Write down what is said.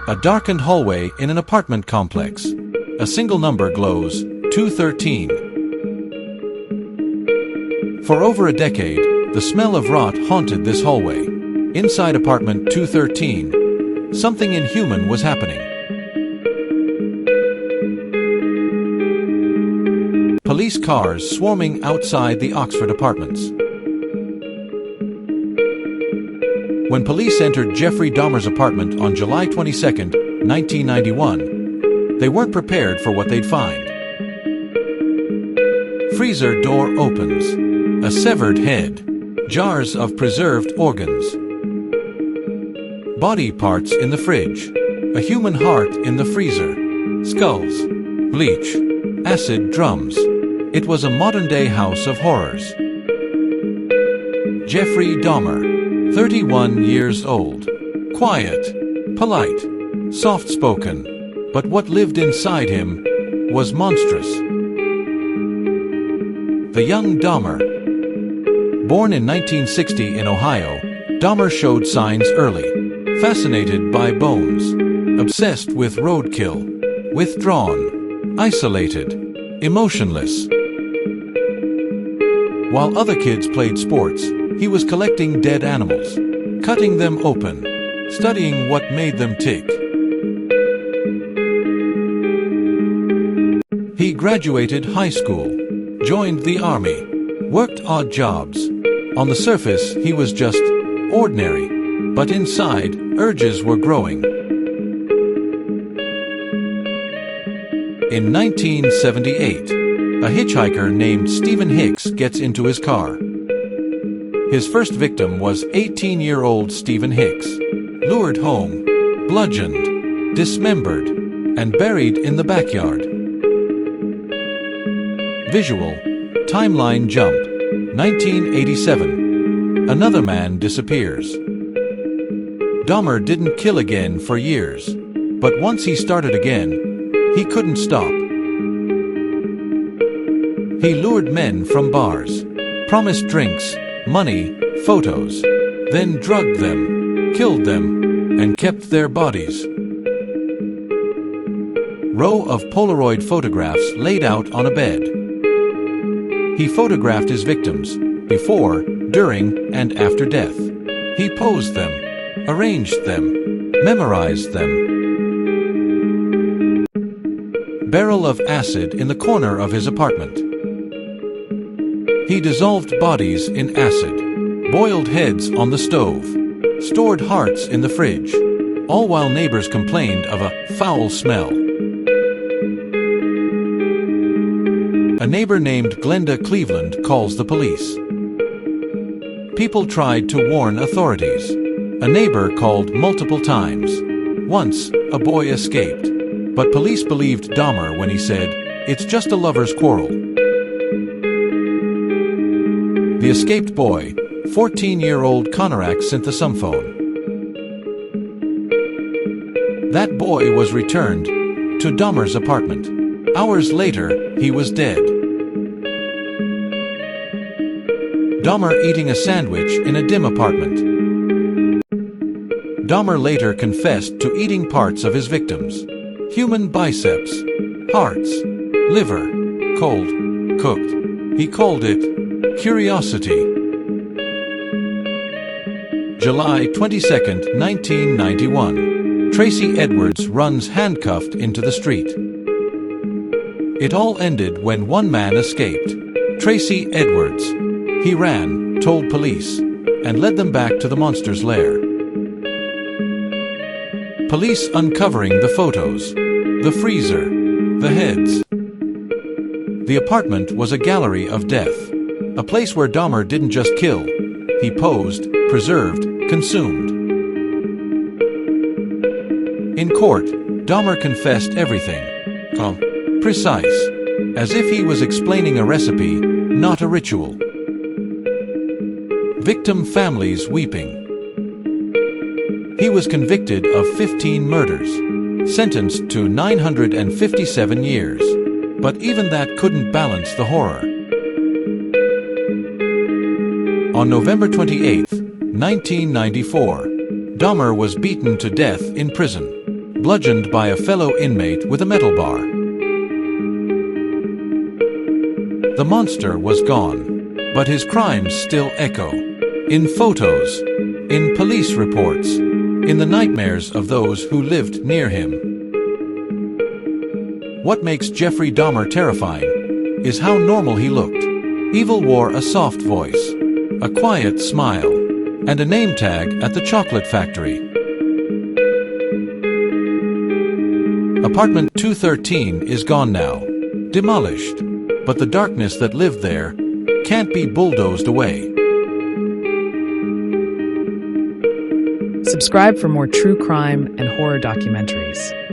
A darkened hallway in an apartment complex. A single number glows, 213. For over a decade, the smell of rot haunted this hallway. Inside apartment 213, something inhuman was happening. Police cars swarming outside the Oxford apartments. When police entered Jeffrey Dahmer's apartment on July 22, 1991, they weren't prepared for what they'd find. Freezer door opens. A severed head. Jars of preserved organs. Body parts in the fridge. A human heart in the freezer. Skulls. Bleach. Acid drums. It was a modern-day house of horrors. Jeffrey Dahmer. 31 years old. Quiet, polite, soft-spoken, but what lived inside him was monstrous. The young Dahmer. Born in 1960 in Ohio, Dahmer showed signs early. Fascinated by bones, obsessed with roadkill, withdrawn, isolated, emotionless. While other kids played sports, he was collecting dead animals, cutting them open, studying what made them tick. He graduated high school, joined the army, worked odd jobs. On the surface, he was just ordinary, but inside, urges were growing. In 1978, a hitchhiker named Stephen Hicks gets into his car. His first victim was 18-year-old Stephen Hicks, lured home, bludgeoned, dismembered, and buried in the backyard. Visual, timeline jump, 1987. Another man disappears. Dahmer didn't kill again for years, but once he started again, he couldn't stop. He lured men from bars, promised drinks, money, photos, then drugged them, killed them, and kept their bodies. Row of Polaroid photographs laid out on a bed. He photographed his victims, before, during, and after death. He posed them, arranged them, memorized them. Barrel of acid in the corner of his apartment. He dissolved bodies in acid, boiled heads on the stove, stored hearts in the fridge, all while neighbors complained of a foul smell. A neighbor named Glenda Cleveland calls the police. People tried to warn authorities. A neighbor called multiple times. Once, a boy escaped, but police believed Dahmer when he said, "It's just a lover's quarrel." The escaped boy, 14-year-old Connor synthesomphone. That boy was returned to Dahmer's apartment. Hours later, he was dead. Dahmer eating a sandwich in a dim apartment. Dahmer later confessed to eating parts of his victims. Human biceps, hearts, liver, cold, cooked. He called it curiosity. July 22, 1991. Tracy Edwards runs handcuffed into the street. It all ended when one man escaped. Tracy Edwards. He ran, told police, and led them back to the monster's lair. Police uncovering the photos, the freezer, the heads. The apartment was a gallery of death, a place where Dahmer didn't just kill, he posed, preserved, consumed. In court, Dahmer confessed everything. Precise, as if he was explaining a recipe, not a ritual. Victim families weeping. He was convicted of 15 murders, sentenced to 957 years. But even that couldn't balance the horror. On November 28, 1994, Dahmer was beaten to death in prison. bludgeoned by a fellow inmate with a metal bar. The monster was gone, but his crimes still echo. In photos, in police reports, in the nightmares of those who lived near him. What makes Jeffrey Dahmer terrifying is how normal he looked. Evil wore a soft voice, a quiet smile, and a name tag at the chocolate factory. Apartment 213 is gone now, demolished, but the darkness that lived there can't be bulldozed away. Subscribe for more true crime and horror documentaries.